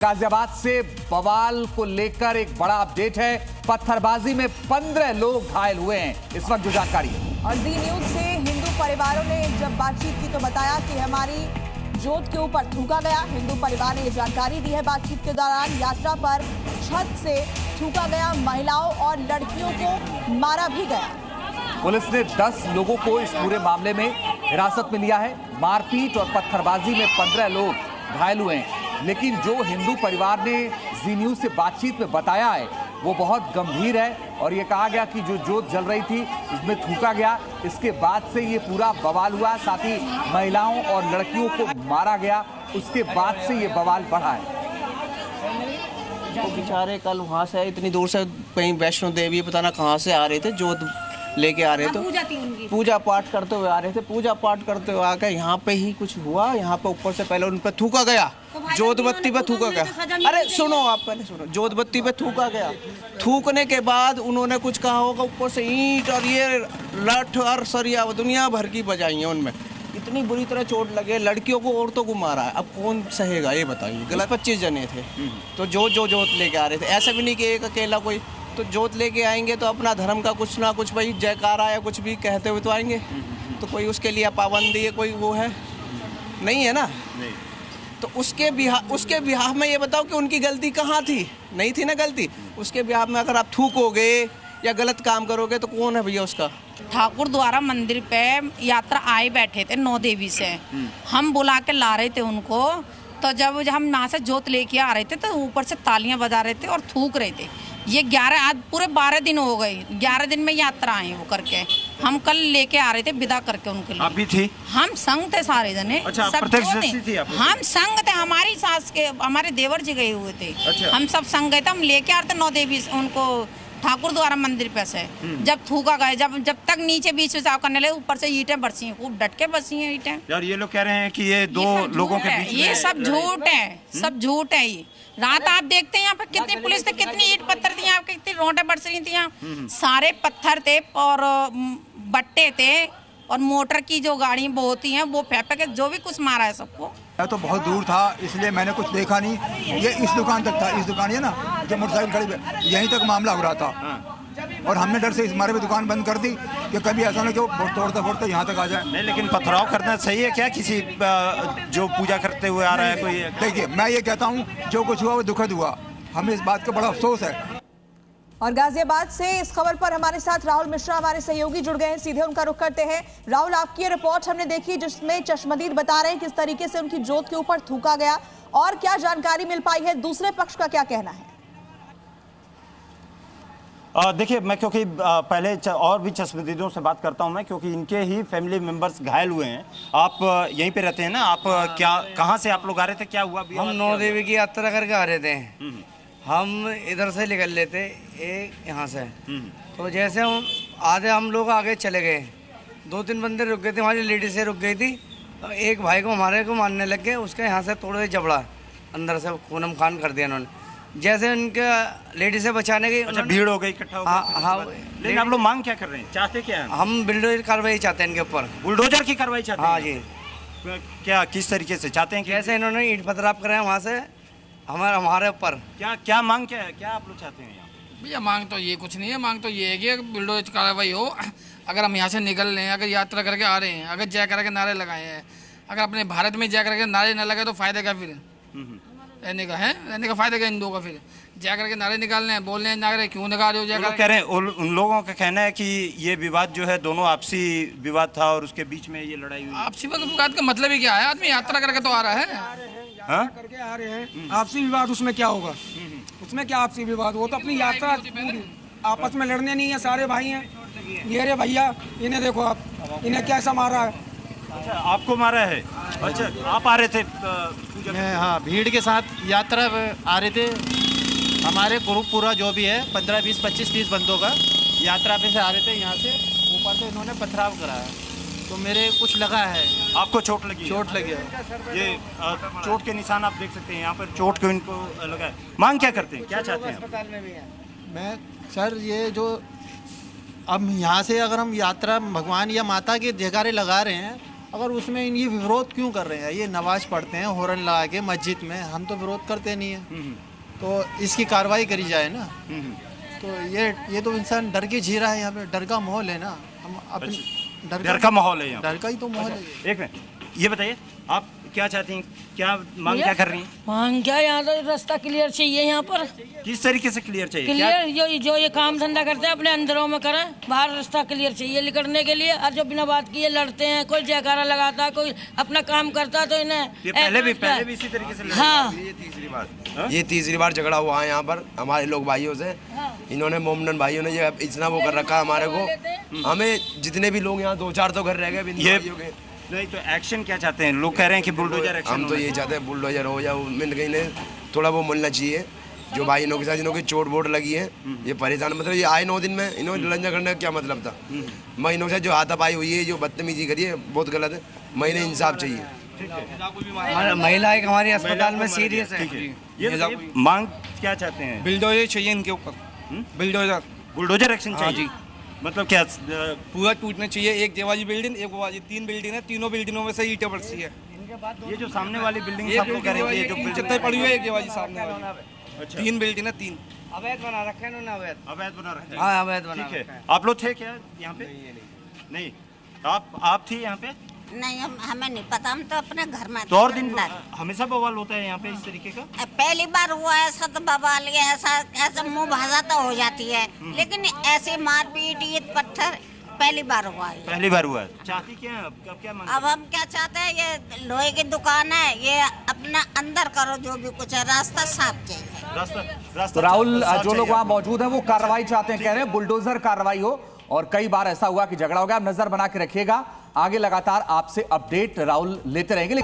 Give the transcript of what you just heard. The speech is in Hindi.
गाजियाबाद से बवाल को लेकर एक बड़ा अपडेट है। पत्थरबाजी में 15 लोग घायल हुए हैं। इस वक्त जो जानकारी है और जी न्यूज से हिंदू परिवारों ने जब बातचीत की तो बताया कि हमारी जोत के ऊपर थूका गया। हिंदू परिवार ने ये जानकारी दी है। बातचीत के दौरान यात्रा पर छत से थूका गया, महिलाओं और लड़कियों को मारा भी गया। पुलिस ने 10 लोगों को इस पूरे मामले में हिरासत में लिया है। मारपीट और पत्थरबाजी में 15 लोग घायल हुए हैं, लेकिन जो हिंदू परिवार ने जी न्यूज से बातचीत में बताया है वो बहुत गंभीर है। और ये कहा गया कि जो जोत जल रही थी उसमें थूका गया, इसके बाद से ये पूरा बवाल हुआ। साथ ही महिलाओं और लड़कियों को मारा गया, उसके बाद से ये बवाल बढ़ा है। तो बेचारे कल वहाँ से इतनी दूर से कहीं वैष्णो देवी पता ना कहाँ से आ रहे थे, जोत लेके आ रहे थे, पूजा पाठ करते हुए आ रहे थे। पूजा पाठ करते हुए आकर यहाँ पे ही कुछ हुआ। यहाँ पे ऊपर से पहले उन पर थूका गया, जोत बत्ती पे थूका गया। अरे सुनो, आप पहले सुनो। जोत बत्ती पे थूका गया। थूकने के बाद उन्होंने कुछ कहा होगा, ऊपर से ईंट और ये लठ और सरिया दुनिया भर की बजाई है। उनमें इतनी बुरी तरह चोट लगे, लड़कियों को औरतों को मारा है। अब कौन सहेगा ये बताइए। गलत 25 जने थे तो जोत लेके आ रहे थे। ऐसा भी नहीं कि एक अकेला कोई, तो जोत लेके आएंगे तो अपना धर्म का कुछ ना कुछ भाई जयकारा या कुछ भी कहते हुए तो आएंगे। तो कोई उसके लिए पाबंदी है, कोई वो है नहीं है ना। नहीं। तो उसके बिहाफ में ये बताओ कि उनकी गलती कहाँ थी? नहीं थी ना गलती। उसके बिहाफ में अगर आप थूकोगे या गलत काम करोगे तो कौन है भैया उसका? ठाकुर द्वारा मंदिर पे यात्रा आए बैठे थे नौ देवी से। हम बुला के ला रहे थे उनको। तो जब हम यहाँ से जोत लेके आ रहे थे तो ऊपर से तालियां बजा रहे थे और थूक रहे थे। ये 11 आज पूरे 12 दिन हो गए। 11 दिन में यात्रा आए वो करके। हम कल लेके आ रहे थे विदा करके उनके लिए। आप भी थी? हम संग थे सारे जने। अच्छा, सब थी आप? हम संग थे। हमारी सास के हमारे देवर जी गए हुए थे। अच्छा। हम सब संग गए थे। हम लेके आ रहे थे नौ देवी उनको ठाकुर द्वारा मंदिर पे से। जब थूका गए, जब तक नीचे बीच में साफ करने लगे, ऊपर से ईंटें बरसी हैं, खूब डट के बरसी हैं ईंटें। यार ये लोग कह रहे हैं कि ये दो लोगों के बीच में ये सब झूठ है, सब झूठ है। ये रात आप देखते हैं यहाँ पे कितनी पुलिस थी, कितनी ईंट पत्थर थी, यहाँ पे कितनी रोंटें बरस रही थी। यहाँ सारे पत्थर थे और बट्टे थे और मोटर की जो गाड़ी वो होती हैं वो फेंक के जो भी कुछ मारा है सबको। मैं तो बहुत दूर था इसलिए मैंने कुछ देखा नहीं। ये इस दुकान तक था। इस दुकान है ना जो मोटरसाइकिल खड़ी है, यहीं तक मामला हो रहा था। और हमने डर से हमारे भी दुकान बंद कर दी कि कभी ऐसा ना कि वो तोड़ते फोड़ते यहाँ तक आ जाए। नहीं, लेकिन पथराव करना सही है क्या? किसी जो पूजा करते हुए आ रहा है कोई? देखिए, मैं ये कहता हूँ जो कुछ हुआ वो दुखद हुआ। हमें इस बात का बड़ा अफसोस है। और गाजियाबाद से इस खबर पर हमारे साथ राहुल मिश्रा हमारे सहयोगी जुड़ गए हैं। सीधे उनका रुख करते हैं। राहुल, आपकी ये रिपोर्ट हमने देखी जिसमें चश्मदीद बता रहे हैं किस तरीके से उनकी जोत के ऊपर थूका गया, और क्या जानकारी मिल पाई है? दूसरे पक्ष का क्या कहना है? देखिए, मैं क्योंकि पहले और भी चश्मदीदों से बात करता हूं मैं, क्योंकि इनके ही फैमिली मेंबर्स घायल हुए हैं। आप यहीं पे रहते हैं ना? आप क्या, कहां से आप लोग आ रहे थे? क्या हुआ? हम नौ देवी की यात्रा करके आ रहे थे। हम इधर से निकल लेते यहाँ से। तो जैसे हम लोग आगे चले गए, 2-3 बंदे रुक गए थे, हमारी लेडीज से रुक गई थी। एक भाई को हमारे को मारने लग गए, उसके यहाँ से तोड़ जबड़ा अंदर से खूनम खान कर दिया उन्होंने। जैसे उनके लेडीज से बचाने की भीड़ हो गई, इकट्ठा हो गई। हाँ। लेकिन आप लोग मांग क्या कर रहे हैं? चाहते क्या हैं? हम बुलडोजर कार्रवाई चाहते हैं इनके ऊपर। बुलडोजर की कार्रवाई चाहते हैं? हाँ जी। क्या, किस तरीके से चाहते हैं? जैसे इन्होंने ईंट पथराव कराया वहाँ से हमारे ऊपर। क्या मांग क्या है? क्या आप लोग चाहते हैं? भैया मांग तो ये कुछ नहीं है। मांग तो ये है कि बुलडोजर कार्रवाई हो। अगर हम यहाँ से निकल रहे हैं, अगर यात्रा करके आ रहे हैं, अगर जय करके नारे लगाए हैं, अगर अपने भारत में जय करके नारे न लगे तो फायदा क्या फिर? रहने का फायदा क्या हिंदुओं का? फिर जय करके नारे निकालने हैं, बोलने हैं नारे, क्यों निकाल रहे हो? जय कह रहे हैं। उन लोगों का कहना है कि ये विवाद जो है दोनों आपसी विवाद था और उसके बीच में ये लड़ाई हुई। आपसी विवाद का मतलब ही क्या है? आदमी यात्रा करके तो आ रहा है। हाँ? करके आ रहे हैं। आपसी विवाद उसमें क्या होगा? उसमें क्या आपसी विवाद? वो तो अपनी यात्रा पूरी, आपस में लड़ने नहीं है। सारे भाई हैं। ये रे भैया, इन्हें देखो आप, इन्हें कैसा मारा है। अच्छा, आपको मारा है? अच्छा, आप आ रहे थे? हाँ, भीड़ के साथ यात्रा आ रहे थे। हमारे ग्रुप पूरा जो भी है 15, 20, 25, 30 बंदों का यात्रा पे से आ रहे थे। यहाँ से ऊपर से इन्होंने पथराव कराया तो मेरे कुछ लगा है। आपको चोट लगी? चोट लगी है। ये चोट के निशान आप देख सकते हैं यहाँ पर। चोट को इनको लगा है। मांग क्या करते हैं? क्या चाहते हैं? मैं सर, ये जो अब यहाँ से अगर हम यात्रा भगवान या माता के जयकारे लगा रहे हैं अगर उसमें ये विरोध क्यों कर रहे हैं? ये नमाज पढ़ते हैं हॉर्न लगा के मस्जिद में, हम तो विरोध करते नहीं है। तो इसकी कार्रवाई करी जाए ना। तो ये तो इंसान डर के जी रहा है, यहाँ पे डर का माहौल है ना। हम अपनी डर का माहौल है यहाँ, डर का ही तो माहौल है। एक मिनट, ये बताइए आप क्या चाहती हैं, क्या मांग क्या कर रही हैं? मांग क्या, यहाँ तो रास्ता क्लियर चाहिए। यहाँ पर किस तरीके से क्लियर चाहिए? क्लियर जो ये काम धंधा करते हैं अपने अंदरों में करें, बाहर रास्ता क्लियर चाहिए निकलने के लिए। और जो बिना बात किए लड़ते हैं, कोई जयकारा लगाता है, कोई अपना काम करता, तो इन्हें ये पहले भी इसी तरीके से हाँ। ये तीसरी बार झगड़ा हुआ है यहाँ पर हमारे लोग भाइयों से। इन्होंने मोमडन भाइयों ने ये इतना वो कर रखा हमारे को। हमें जितने भी लोग यहाँ 2-4 तो घर रह गए बिंदु भाइयों के। नहीं तो एक्शन क्या चाहते हैं? लोग कह रहे हैं कि बुलडोजर एक्शन। हम तो ये चाहते हैं बुलडोजर हो या मिल गई ने थोड़ा वो मिलना चाहिए। जो भाई इनों के साथ इन्हों की चोट वोट लगी है, ये परेशान, मतलब ये आए 9 दिन में इन्होंने लंजा करने का क्या मतलब था? मैं इनों से जो हाथापाई हुई है, जो बदतमीजी करी है, बहुत गलत है। मैं इन्हें इंसाफ चाहिए। महिला एक हमारी अस्पताल में सीरियस है। ये मांग क्या चाहते हैं? बिल्डोजर चाहिए इनके ऊपर, बुलडोजर एक्शन चाहिए। मतलब क्या? पूरा टूटना चाहिए। एक जेवाजी बिल्डिंग, एक वो 3 बिल्डिंग है, तीनों बिल्डिंगों में से ईंटें पड़ती है। ये जो सामने वाली बिल्डिंग आप लोग कह रहे हैं, जो छत्तर पड़ी हुई है, एक जेवाजी सामने वाली। 3 बिल्डिंग है, 3 अवैध बना रखे हैं उन्होंने। अवैध बना रखे हैं। हाँ, अवैध बना ठीक है। रखे हैं। आप लोग थे क्या यहाँ पे? नहीं। आप थी यहाँ पे? नहीं, हमें नहीं पता, हम तो अपने घर में। तो और दिन हमेशा बवाल होता है यहाँ पे इस तरीके का? पहली बार हुआ ऐसा तो बवाल, ऐसा मुंह भाषा तो हो जाती है, लेकिन ऐसे मारपीट ईंट पत्थर पहली बार हुआ है। पहली बार हुआ है। चाहती क्या है? अब क्या मांगते? अब हम क्या चाहते हैं, ये लोहे की दुकान है, ये अपना अंदर करो जो भी कुछ है, रास्ता साफ चाहिए। तो राहुल, जो लोग वहाँ मौजूद हैं वो कार्रवाई चाहते हैं, कह रहे हैं बुलडोजर कार्रवाई हो। और कई बार ऐसा हुआ कि झगड़ा हो गया। आप नजर बना के रखिएगा, आगे लगातार आपसे अपडेट राहुल लेते रहेंगे।